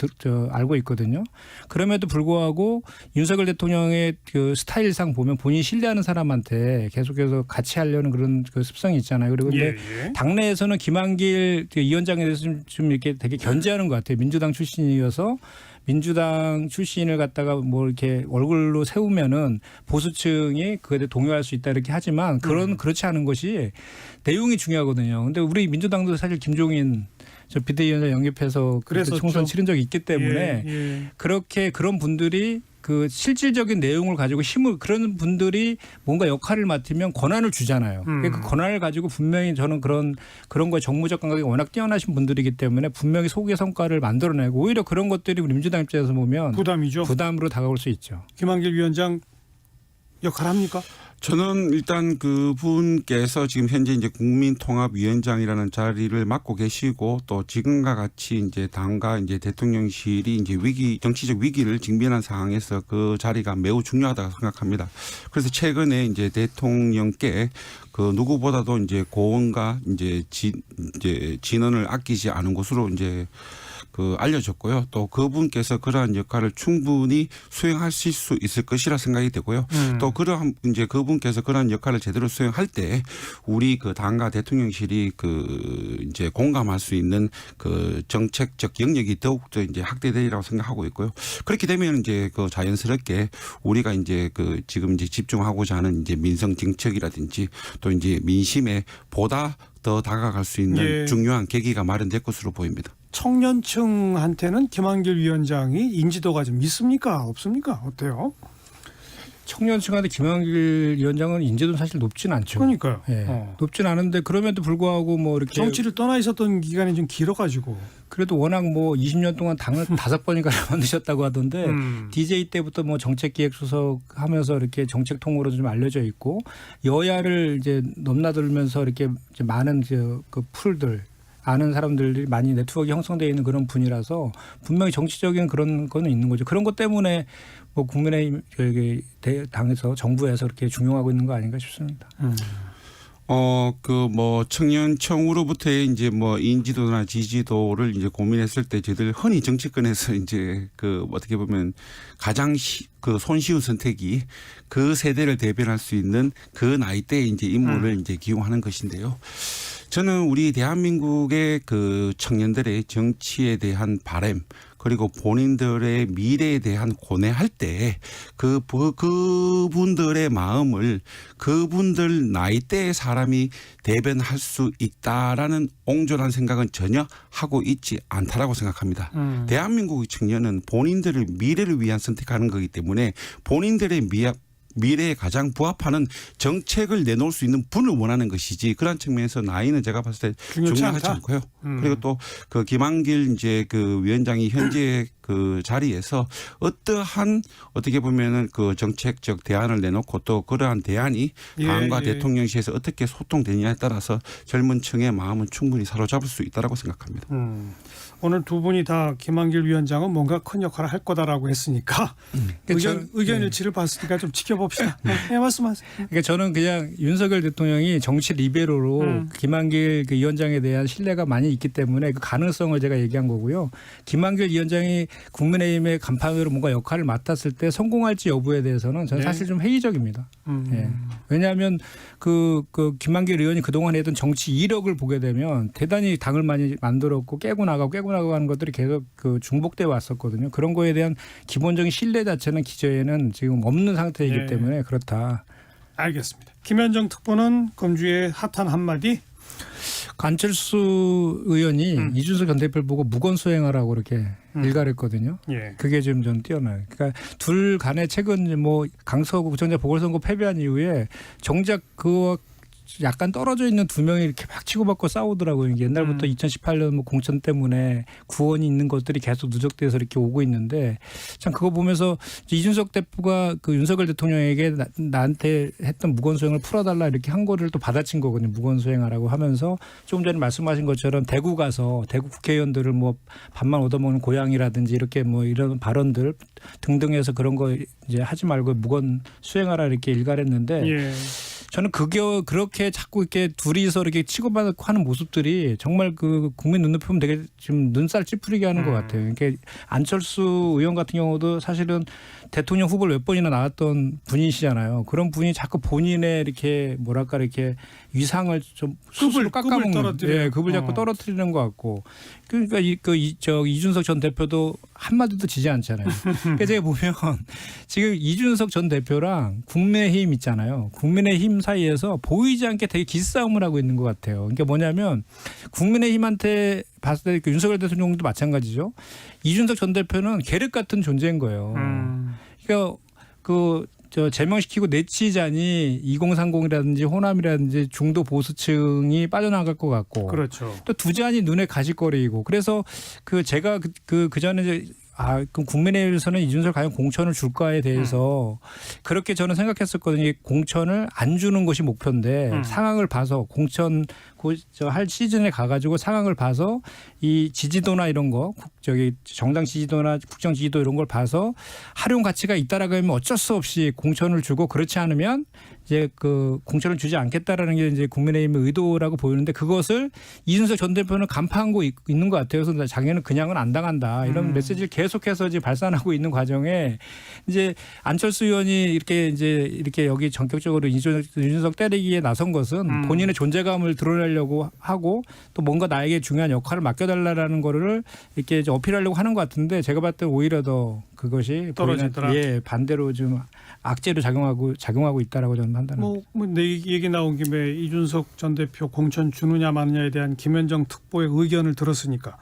Speaker 2: 알고 있거든요. 그럼에도 불구하고 윤석열 대통령의 그 스타일상 보면 본인이 신뢰하는 사람한테 계속해서 같이 하려는 그런 그 습성이 있잖아요. 그리고 근데 당내에서는 김한길 위원장에 대해서 좀 이렇게 되게 견제하는 것 같아요. 민주당 출신이어서 민주당 출신을 갖다가 뭐 이렇게 얼굴로 세우면은 보수층이 그에 대해 동요할 수 있다 이렇게 하지만 그렇지 않은 것이 내용이 중요하거든요. 근데 우리 민주당도 사실 김종인 저 비대위원장 영입해서 그래서 총선 치른 적이 있기 때문에 그렇게 그런 분들이 그 실질적인 내용을 가지고 힘을 그런 분들이 뭔가 역할을 맡으면 권한을 주잖아요. 그 권한을 가지고 분명히 저는 그런 거에 정무적 감각이 워낙 뛰어나신 분들이기 때문에 분명히 소개 성과를 만들어내고 오히려 그런 것들이 우리 민주당 입장에서 보면
Speaker 1: 부담이죠.
Speaker 2: 부담으로 다가올 수 있죠.
Speaker 1: 김한길 위원장 역할 합니까?
Speaker 3: 저는 일단 그 분께서 지금 현재 이제 국민통합위원장이라는 자리를 맡고 계시고 또 지금과 같이 이제 당과 이제 대통령실이 이제 정치적 위기를 직면한 상황에서 그 자리가 매우 중요하다고 생각합니다. 그래서 최근에 이제 대통령께 그 누구보다도 이제 고언과 이제 진언을 아끼지 않은 것으로 이제 그 알려졌고요. 또 그분께서 그러한 역할을 충분히 수행하실 수 있을 것이라 생각이 되고요. 또 그러한 이제 그분께서 그러한 역할을 제대로 수행할 때 우리 그 당과 대통령실이 그 이제 공감할 수 있는 그 정책적 영역이 더욱더 이제 확대되리라고 생각하고 있고요. 그렇게 되면 이제 그 자연스럽게 우리가 이제 그 지금 이제 집중하고자 하는 이제 민생 정책이라든지 또 이제 민심에 보다 더 다가갈 수 있는 중요한 계기가 마련될 것으로 보입니다.
Speaker 1: 청년층한테는 김한길 위원장이 인지도가 좀 있습니까? 없습니까? 어때요?
Speaker 2: 청년층한테 김한길 위원장은 인지도는 사실 높진 않죠.
Speaker 1: 그러니까요.
Speaker 2: 높진 않은데 그럼에도 불구하고 뭐 이렇게
Speaker 1: 정치를 떠나 있었던 기간이 좀 길어가지고
Speaker 2: 그래도 워낙 뭐 20년 동안 당을 5번인가 만드셨다고 하던데 DJ 때부터 뭐 정책기획수석 하면서 이렇게 정책통으로 좀 알려져 있고 여야를 이제 넘나들면서 이렇게 많은 그 풀들 아는 사람들이 많이 네트워크 형성되어 있는 그런 분이라서 분명히 정치적인 그런 거는 있는 거죠. 그런 것 때문에 뭐 국민의힘 당에서 정부에서 그렇게 중용하고 있는 거 아닌가 싶습니다.
Speaker 3: 그 뭐 청년청으로부터의 이제 뭐 인지도나 지지도를 이제 고민했을 때 저희들 흔히 정치권에서 이제 그 어떻게 보면 가장 그 손쉬운 선택이 그 세대를 대변할 수 있는 그 나이대의 이제 인물을 이제 기용하는 것인데요. 저는 우리 대한민국의 그 청년들의 정치에 대한 바람 그리고 본인들의 미래에 대한 고뇌할 때 그분들의 마음을 그분들 나이대의 사람이 대변할 수 있다라는 옹졸한 생각은 전혀 하고 있지 않다라고 생각합니다. 대한민국의 청년은 본인들의 미래를 위한 선택하는 거기 때문에 본인들의 미래에 가장 부합하는 정책을 내놓을 수 있는 분을 원하는 것이지 그런 측면에서 나이는 제가 봤을 때 중요하지 않고요. 그리고 또 그 김한길 이제 그 위원장이 현재 그 자리에서 어떠한 어떻게 보면은 그 정책적 대안을 내놓고 또 그러한 대안이 당과 대통령실에서 어떻게 소통되느냐에 따라서 젊은 층의 마음은 충분히 사로잡을 수 있다라고 생각합니다.
Speaker 1: 오늘 두 분이 다 김한길 위원장은 뭔가 큰 역할을 할 거다라고 했으니까 의견 일치를 봤으니까 좀 지켜봅시다. 네, 말씀하세요.
Speaker 2: 그러니까 저는 그냥 윤석열 대통령이 정치 리베로로 김한길 그 위원장에 대한 신뢰가 많이 있기 때문에 그 가능성을 제가 얘기한 거고요. 김한길 위원장이 국민의힘의 간판으로 뭔가 역할을 맡았을 때 성공할지 여부에 대해서는 저는 사실 좀 회의적입니다. 왜냐하면 그 김한길 의원이 그동안 했던 정치 이력을 보게 되면 대단히 당을 많이 만들었고 깨고 나가고 하는 것들이 계속 그 중복돼 왔었거든요. 그런 거에 대한 기본적인 신뢰 자체는 기저에는 지금 없는 상태이기 때문에 그렇다.
Speaker 1: 알겠습니다. 김현정 특보는 금주의 핫한 한마디.
Speaker 2: 안철수 의원이 이준석 전 대표를 보고 무건 수행하라고 그렇게 일갈했거든요. 그게 좀 전 뛰어나요. 그러니까 둘 간의 최근 뭐 강서구 구청장 보궐선거 패배한 이후에 정작 그 약간 떨어져 있는 두 명이 이렇게 막 치고받고 싸우더라고요. 옛날부터 2018년 뭐 공천 때문에 구원이 있는 것들이 계속 누적돼서 이렇게 오고 있는데 참 그거 보면서 이준석 대표가 그 윤석열 대통령에게 나한테 했던 무건수행을 풀어달라 이렇게 한 거를 또 받아친 거거든요. 무건수행하라고 하면서 조금 전에 말씀하신 것처럼 대구 가서 대구 국회의원들을 뭐 밥만 얻어먹는 고양이라든지 이렇게 뭐 이런 발언들 등등해서 그런 거 이제 하지 말고 무건수행하라 이렇게 일갈했는데 저는 그렇게 자꾸 이렇게 둘이서 이렇게 치고받고 하는 모습들이 정말 그 국민 눈높이 보면 되게 지금 눈살 찌푸리게 하는 것 같아요. 그러니까 안철수 의원 같은 경우도 사실은 대통령 후보를 몇 번이나 나왔던 분이시잖아요. 그런 분이 자꾸 본인의 이렇게 뭐랄까 이렇게 위상을 좀 스스로 깎아먹는, 급을 자꾸 떨어뜨리는 것 같고, 그러니까 이준석 전 대표도 한 마디도 지지 않잖아요. 그러니까 제가 보면 지금 이준석 전 대표랑 국민의힘 있잖아요. 국민의힘 사이에서 보이지 않게 되게 기싸움을 하고 있는 것 같아요. 그러니까 뭐냐면 국민의힘한테 봤을 때 윤석열 대통령도 마찬가지죠. 이준석 전 대표는 계륵 같은 존재인 거예요. 그러니까 제명시키고 내치자니 2030이라든지 호남이라든지 중도 보수층이 빠져나갈 것 같고,
Speaker 1: 그렇죠.
Speaker 2: 또 두 잔이 눈에 가시거리이고, 그래서 제가 그 전에 이제 그럼 국민의힘에서는 이준석 과연 공천을 줄까에 대해서 그렇게 저는 생각했었거든요. 공천을 안 주는 것이 목표인데 상황을 봐서 공천 할 시즌에 가가지고 상황을 봐서 이 지지도나 이런 거 정당 지지도나 국정 지지도 이런 걸 봐서 활용 가치가 있다라고 하면 어쩔 수 없이 공천을 주고, 그렇지 않으면 이제 그 공천을 주지 않겠다라는 게 이제 국민의힘의 의도라고 보이는데, 그것을 이준석 전 대표는 간파하고 있는 것 같아요. 그래서 자기는 그냥은 안 당한다 이런 메시지를 계속해서 이제 발산하고 있는 과정에 이제 안철수 의원이 이렇게 여기 전격적으로 이준석 때리기에 나선 것은 본인의 존재감을 드러내려고 하고, 또 뭔가 나에게 중요한 역할을 맡겨달라는 거를 이렇게 이제 어필하려고 하는 것 같은데, 제가 봤을 때 오히려 더 그것이
Speaker 1: 떨어지더라.
Speaker 2: 반대로 좀 악재로 작용하고 있다라고 저는 판단합니다.
Speaker 1: 내 얘기 나온 김에 이준석 전 대표 공천 주느냐 마느냐에 대한 김현정 특보의 의견을 들었으니까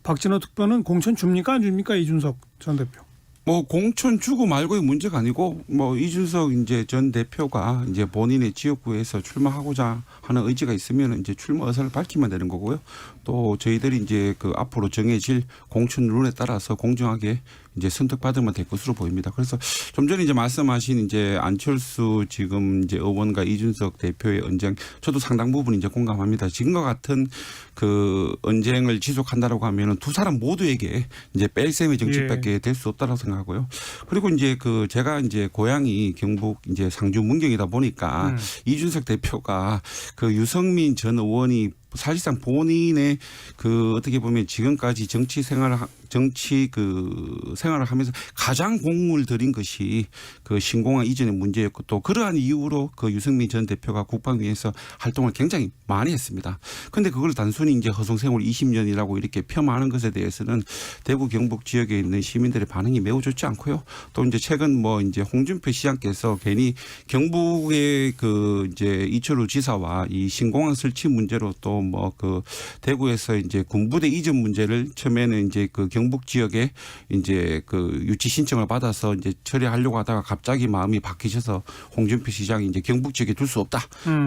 Speaker 1: 박진호 특보는 공천 줍니까 안 줍니까 이준석 전 대표?
Speaker 3: 뭐 공천 주고 말고의 문제가 아니고 뭐 이준석 이제 전 대표가 이제 본인의 지역구에서 출마하고자 하는 의지가 있으면 이제 출마 의사를 밝히면 되는 거고요. 또 저희들이 이제 그 앞으로 정해질 공천 룰에 따라서 공정하게 이제 선택받으면 될 것으로 보입니다. 그래서 좀 전에 이제 말씀하신 이제 안철수 지금 이제 의원과 이준석 대표의 언쟁 저도 상당 부분 이제 공감합니다. 지금과 같은 그 언쟁을 지속한다라고 하면은 두 사람 모두에게 이제 뺄셈의 정치밖에 될 수 없다라고 생각하고요. 그리고 이제 그 제가 이제 고향이 경북 이제 상주 문경이다 보니까 이준석 대표가 그 유성민 전 의원이 사실상 본인의 그 어떻게 보면 지금까지 정치 생활을 하면서 가장 공을 들인 것이 그 신공항 이전의 문제였고 또 그러한 이유로 그 유승민 전 대표가 국방위에서 활동을 굉장히 많이 했습니다. 그런데 그걸 단순히 이제 허송세월 20년이라고 이렇게 폄하하는 것에 대해서는 대구 경북 지역에 있는 시민들의 반응이 매우 좋지 않고요. 또 이제 최근 뭐 이제 홍준표 시장께서 괜히 경북의 그 이제 이철우 지사와 이 신공항 설치 문제로 또 뭐 그 대구에서 이제 군부대 이전 문제를 처음에는 이제 그 경북 지역에 이제 그 유치 신청을 받아서 이제 처리하려고 하다가 갑자기 마음이 바뀌셔서 홍준표 시장이 이제 경북 지역에 둘 수 없다.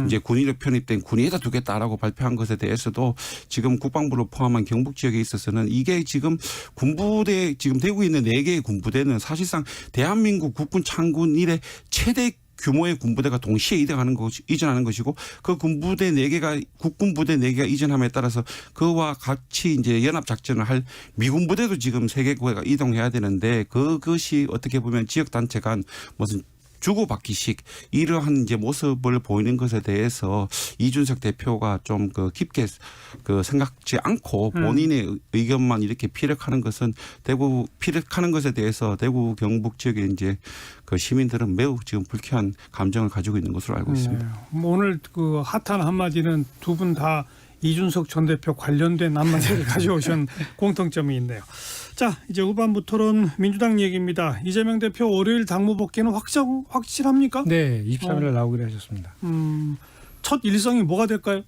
Speaker 3: 이제 군의로 편입된 군의에다 두겠다라고 발표한 것에 대해서도 지금 국방부를 포함한 경북 지역에 있어서는 이게 지금 군부대 지금 대구에 있는 4개의 군부대는 사실상 대한민국 국군 창군 이래 최대 규모의 군부대가 동시에 이전하는 것이고 그 군부대 4개가 국군부대 4개가 이전함에 따라서 그와 같이 이제 연합작전을 할 미군 부대도 지금 3개 구가 이동해야 되는데 그것이 어떻게 보면 지역단체 간 무슨 주고받기식 이러한 이제 모습을 보이는 것에 대해서 이준석 대표가 좀 그 깊게 그 생각지 않고 본인의 의견만 이렇게 피력하는 것은 피력하는 것에 대해서 대구 경북 지역에 이제 그 시민들은 매우 지금 불쾌한 감정을 가지고 있는 것으로 알고 있습니다.
Speaker 1: 오늘 그 핫한 한마디는 두 분 다 이준석 전 대표 관련된 한마디를 가져오신 공통점이 있네요. 자, 이제 후반부 토론 민주당 얘기입니다. 이재명 대표 월요일 당무 복귀는 확실합니까?
Speaker 2: 네, 23일 나오기로 하셨습니다.
Speaker 1: 첫 일성이 뭐가 될까요?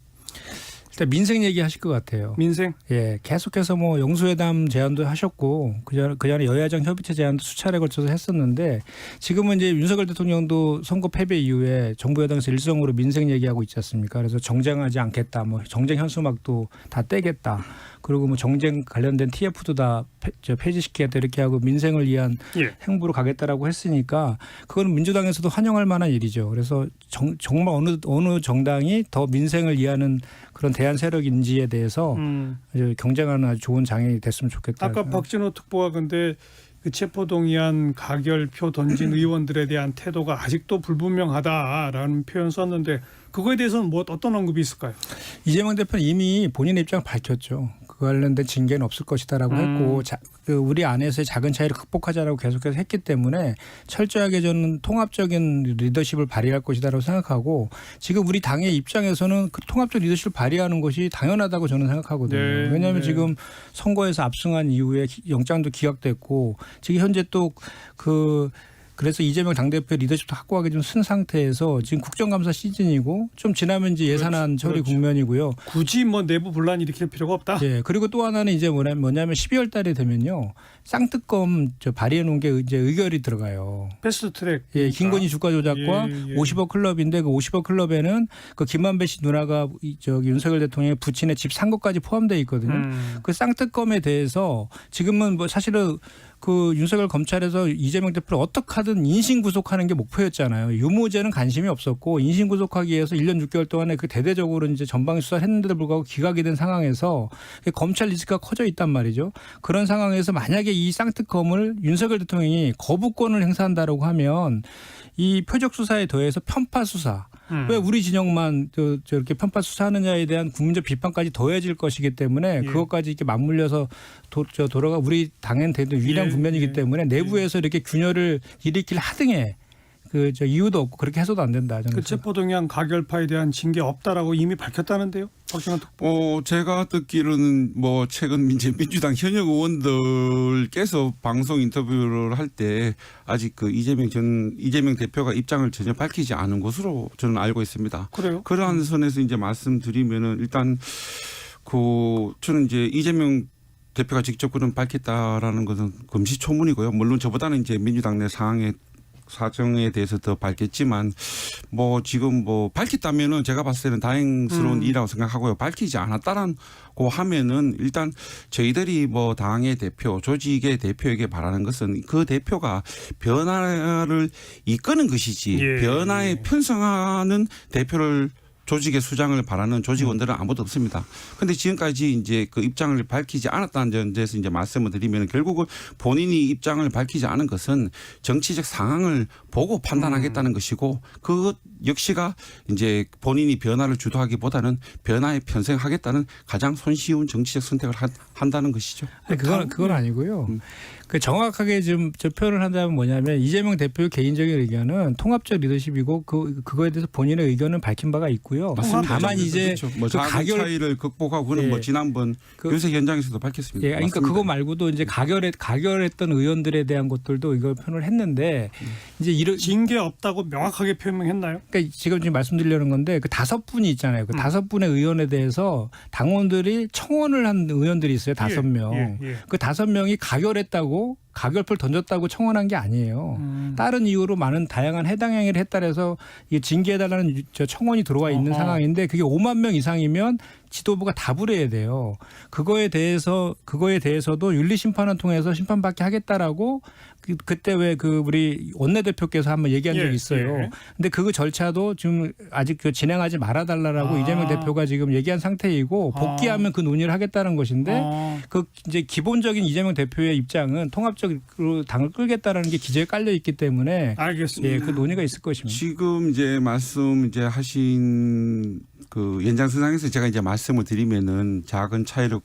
Speaker 2: 일단 민생 얘기하실 것 같아요.
Speaker 1: 민생?
Speaker 2: 예, 계속해서 뭐 영수회담 제안도 하셨고 그전에 여야정 협의체 제안도 수차례 걸쳐서 했었는데 지금은 이제 윤석열 대통령도 선거 패배 이후에 정부 여당에서 일성으로 민생 얘기하고 있지 않습니까? 그래서 정쟁하지 않겠다, 뭐 정쟁 현수막도 다 떼겠다. 그리고 뭐 정쟁 관련된 TF도 다 폐지시키겠다 이렇게 하고 민생을 위한 행보로 가겠다라고 했으니까 그건 민주당에서도 환영할 만한 일이죠. 그래서 정말 어느 정당이 더 민생을 위하는 그런 대안 세력인지에 대해서 경쟁하는 아주 좋은 장이 됐으면 좋겠다.
Speaker 1: 아까 박진호 특보가 근데 그 체포동의안 가결표 던진 의원들에 대한 태도가 아직도 불분명하다라는 표현 썼는데 그거에 대해서는 뭐 어떤 언급이 있을까요?
Speaker 2: 이재명 대표는 이미 본인의 입장을 밝혔죠. 그 관련된 징계는 없을 것이다라고 했고 우리 안에서의 작은 차이를 극복하자라고 계속해서 했기 때문에 철저하게 저는 통합적인 리더십을 발휘할 것이다라고 생각하고 지금 우리 당의 입장에서는 그 통합적 리더십을 발휘하는 것이 당연하다고 저는 생각하거든요.
Speaker 1: 네,
Speaker 2: 왜냐하면 지금 선거에서 압승한 이후에 영장도 기각됐고 지금 현재 또 그래서 이재명 당대표의 리더십도 확고하게 좀 쓴 상태에서 지금 국정감사 시즌이고 좀 지나면 이제 예산안 처리 국면이고요.
Speaker 1: 굳이 뭐 내부 분란 일으킬 필요가 없다.
Speaker 2: 예. 그리고 또 하나는 이제 뭐냐면 12월 달에 되면요. 쌍특검 발의해 놓은 게 이제 의결이 들어가요.
Speaker 1: 패스트트랙.
Speaker 2: 예, 김건희 주가 조작과 50억 클럽인데 그 50억 클럽에는 그 김만배 씨 누나가 윤석열 대통령의 부친의 집 산 것까지 포함되어 있거든요. 그 쌍특검에 대해서 지금은 뭐 사실은 그 윤석열 검찰에서 이재명 대표를 어떻게 하든 인신 구속하는 게 목표였잖아요. 유무죄는 관심이 없었고 인신 구속하기 위해서 1년 6개월 동안에 그 대대적으로 이제 전방 수사를 했는데도 불구하고 기각이 된 상황에서 검찰 리스크가 커져 있단 말이죠. 그런 상황에서 만약에 이 쌍특검을 윤석열 대통령이 거부권을 행사한다라고 하면 이 표적 수사에 더해서 편파 수사. 왜 우리 진영만 저렇게 편파 수사하느냐에 대한 국민적 비판까지 더해질 것이기 때문에 그것까지 이렇게 맞물려서 돌아가 우리 당엔 대도 유일한 국면이기 때문에 내부에서 이렇게 균열을 일으킬 하등의 이유도 없고 그렇게 해서도 안 된다.
Speaker 1: 그 체포동의안 가결파에 대한 징계 없다라고 이미 밝혔다는데요. 박진호 특보.
Speaker 3: 제가 듣기로는 뭐 최근 이제 민주당 현역 의원들께서 방송 인터뷰를 할 때 아직 그 이재명 대표가 입장을 전혀 밝히지 않은 것으로 저는 알고 있습니다.
Speaker 1: 그래요?
Speaker 3: 그러한 선에서 이제 말씀드리면은 일단 저는 이제 이재명 대표가 직접 그런 밝혔다라는 것은 금시초문이고요. 물론 저보다는 이제 민주당 내 사정에 대해서 더 밝겠지만 뭐 지금 뭐 밝혔다면은 제가 봤을 때는 다행스러운 일이라고 생각하고요. 밝히지 않았다라고 하면은 일단 저희들이 뭐 당의 대표, 조직의 대표에게 바라는 것은 그 대표가 변화를 이끄는 것이지 변화에 편성하는 대표를 조직의 수장을 바라는 조직원들은 아무도 없습니다. 그런데 지금까지 이제 그 입장을 밝히지 않았다는 점에서 이제 말씀을 드리면 결국은 본인이 입장을 밝히지 않은 것은 정치적 상황을 보고 판단하겠다는 것이고 그것 역시가 이제 본인이 변화를 주도하기보다는 변화에 편성하겠다는 가장 손쉬운 정치적 선택을 한다는 것이죠.
Speaker 2: 아니, 그건 아니고요. 그 정확하게 지금 저 표현을 한다면 뭐냐면 이재명 대표의 개인적인 의견은 통합적 리더십이고 그거에 대해서 본인의 의견은 밝힌 바가 있고요.
Speaker 3: 맞습니다.
Speaker 2: 다만 이제
Speaker 3: 그렇죠. 뭐 가결 차이를 극복하고 그는 뭐 지난번 윤색 현장에서도 밝혔습니다.
Speaker 2: 예, 그러니까
Speaker 3: 맞습니다.
Speaker 2: 그거 말고도 이제 가결했던 의원들에 대한 것들도 이걸 표현을 했는데 이제 이런
Speaker 1: 징계 없다고 명확하게 표명했나요?
Speaker 2: 그러니까 지금 말씀드리려는 건데 그 5분이 있잖아요. 그 5분의 의원에 대해서 당원들이 청원을 한 의원들이 있어요. 5명. 그 5명이 가결했다고 가결표를 던졌다고 청원한 게 아니에요. 다른 이유로 많은 다양한 해당 행위를 했다 해서 징계해달라는 청원이 들어와 있는 상황인데 그게 5만 명 이상이면 지도부가 답을 해야 돼요. 그거에 대해서도 윤리심판을 통해서 심판받게 하겠다라고 그때 왜 우리 원내대표께서 한번 얘기한 적이 있어요. 근데 그 절차도 지금 아직 진행하지 말아달라고 이재명 대표가 지금 얘기한 상태이고 복귀하면 그 논의를 하겠다는 것인데 그 이제 기본적인 이재명 대표의 입장은 통합적으로 당을 끌겠다라는 게 기재에 깔려 있기 때문에
Speaker 1: 알겠습니다.
Speaker 2: 예, 그 논의가 있을 것입니다.
Speaker 3: 지금 이제 하신 그 연장선상에서 제가 이제 말씀을 드리면은 작은 차이를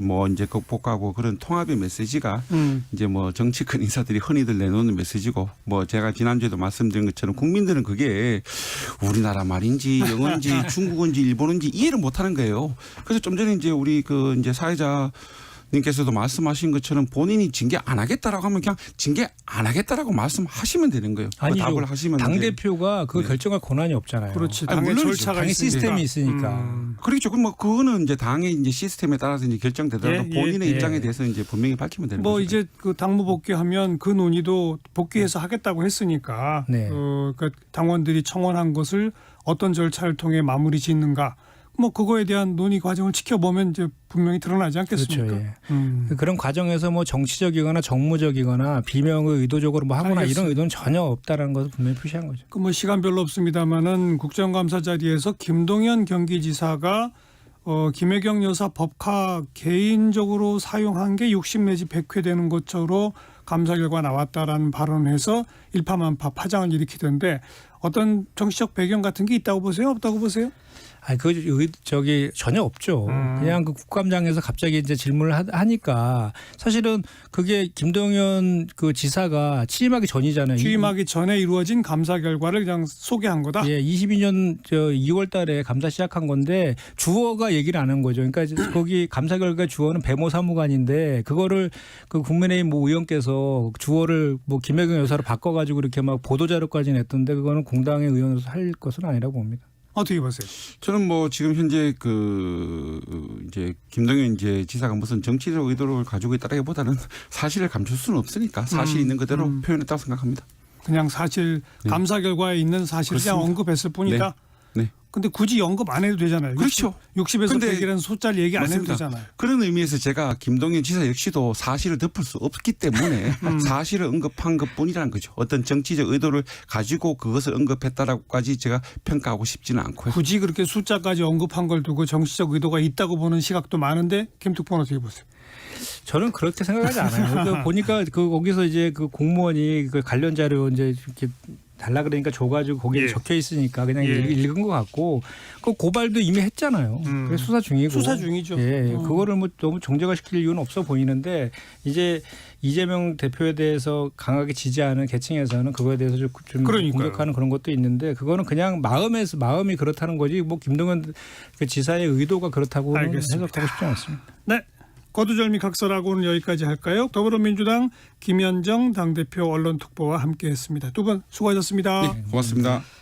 Speaker 3: 뭐 이제 극복하고 그런 통합의 메시지가 이제 뭐 정치권 인사들이 흔히들 내놓는 메시지고 뭐 제가 지난주에도 말씀드린 것처럼 국민들은 그게 우리나라 말인지 영어인지 중국어인지 일본어인지 이해를 못하는 거예요. 그래서 좀 전에 이제 우리 그 이제 사회자 님께서도 말씀하신 것처럼 본인이 징계 안 하겠다라고 하면 그냥 징계 안 하겠다라고 말씀하시면 되는 거예요.
Speaker 2: 아니죠.
Speaker 3: 답을 하시면
Speaker 2: 당 대표가 그걸 결정할 권한이 없잖아요.
Speaker 1: 그렇지.
Speaker 3: 아니,
Speaker 1: 당의
Speaker 3: 물론이죠.
Speaker 1: 절차가
Speaker 2: 당의
Speaker 1: 있으니까.
Speaker 2: 시스템이 있으니까.
Speaker 3: 그렇죠. 그럼 뭐 그거는 이제 당의 이제 시스템에 따라서 이제 결정되더라도 본인의
Speaker 2: 예.
Speaker 3: 입장에 대해서 이제 분명히 밝히면 되는
Speaker 1: 뭐
Speaker 3: 거죠.
Speaker 1: 이제 그 당무 복귀하면 그 논의도 복귀해서 하겠다고 했으니까
Speaker 2: 네.
Speaker 1: 그러니까 당원들이 청원한 것을 어떤 절차를 통해 마무리 짓는가 뭐 그거에 대한 논의 과정을 지켜보면 이제 분명히 드러나지 않겠습니까?
Speaker 2: 그렇죠. 예. 그런 과정에서 뭐 정치적이거나 정무적이거나 비명을 의도적으로 뭐 하거나
Speaker 1: 알겠습니다.
Speaker 2: 이런 의도는 전혀 없다라는 것을 분명히 표시한 거죠.
Speaker 1: 그 뭐 시간 별로 없습니다만은 국정감사 자리에서 김동연 경기지사가 김혜경 여사 법카 개인적으로 사용한 게 60 내지 100회 되는 것으로 감사 결과 나왔다라는 발언을 해서 일파만파 파장을 일으키던데 어떤 정치적 배경 같은 게 있다고 보세요? 없다고 보세요?
Speaker 2: 저기 전혀 없죠. 그냥 그 국감장에서 갑자기 이제 질문을 하니까 사실은 그게 김동연 그 지사가 취임하기 전이잖아요.
Speaker 1: 취임하기 전에 이루어진 감사 결과를 그냥 소개한 거다.
Speaker 2: 예, 22년 2월 달에 감사 시작한 건데 주어가 얘기를 안 한 거죠. 그러니까 거기 감사 결과 주어는 배모 사무관인데 그거를 그 국민의힘 뭐 의원께서 주어를 뭐 김혜경 여사로 바꿔가지고 이렇게 막 보도자료까지 냈던데 그거는 공당의 의원으로서 할 것은 아니라고 봅니다.
Speaker 1: 어떻게 보세요?
Speaker 3: 저는 뭐 지금 현재 그 이제 김동연 이제 지사가 무슨 정치적 의도를 가지고 있다라기보다는 사실을 감출 수는 없으니까 사실 있는 그대로 표현했다고 생각합니다.
Speaker 1: 그냥 사실 감사 결과에 있는 사실을 그냥
Speaker 3: 그렇습니다.
Speaker 1: 언급했을 뿐이다.
Speaker 3: 네.
Speaker 1: 근데 굳이 언급 안 해도 되잖아요.
Speaker 3: 그렇죠.
Speaker 1: 60에서
Speaker 3: 근데
Speaker 1: 100이라는 숫자를 얘기 안 해도
Speaker 3: 맞습니다.
Speaker 1: 되잖아요.
Speaker 3: 그런 의미에서 제가 김동연 지사 역시도 사실을 덮을 수 없기 때문에 사실을 언급한 것뿐이라는 거죠. 어떤 정치적 의도를 가지고 그것을 언급했다라고까지 제가 평가하고 싶지는 않고요.
Speaker 1: 굳이 그렇게 숫자까지 언급한 걸 두고 정치적 의도가 있다고 보는 시각도 많은데 김특보는 어떻게 보세요?
Speaker 2: 저는 그렇게 생각하지 않아요. 보니까 거기서 이제 그 공무원이 그 관련 자료 이제 이렇게 달라 그러니까 줘가지고 거기에 적혀 있으니까 그냥 읽은 것 같고 그 고발도 이미 했잖아요. 그래서 수사 중이고.
Speaker 1: 수사 중이죠.
Speaker 2: 예, 그거를 뭐 너무 정제화시킬 이유는 없어 보이는데 이제 이재명 대표에 대해서 강하게 지지하는 계층에서는 그거에 대해서 좀 공격하는 그런 것도 있는데 그거는 그냥 마음이 그렇다는 거지 뭐 김동연 그 지사의 의도가 그렇다고는 해석하고 싶지 않습니다.
Speaker 1: 네. 거두절미각설하고는 여기까지 할까요? 더불어민주당 김현정 당대표 언론특보와 함께했습니다. 두 분 수고하셨습니다.
Speaker 3: 네, 고맙습니다.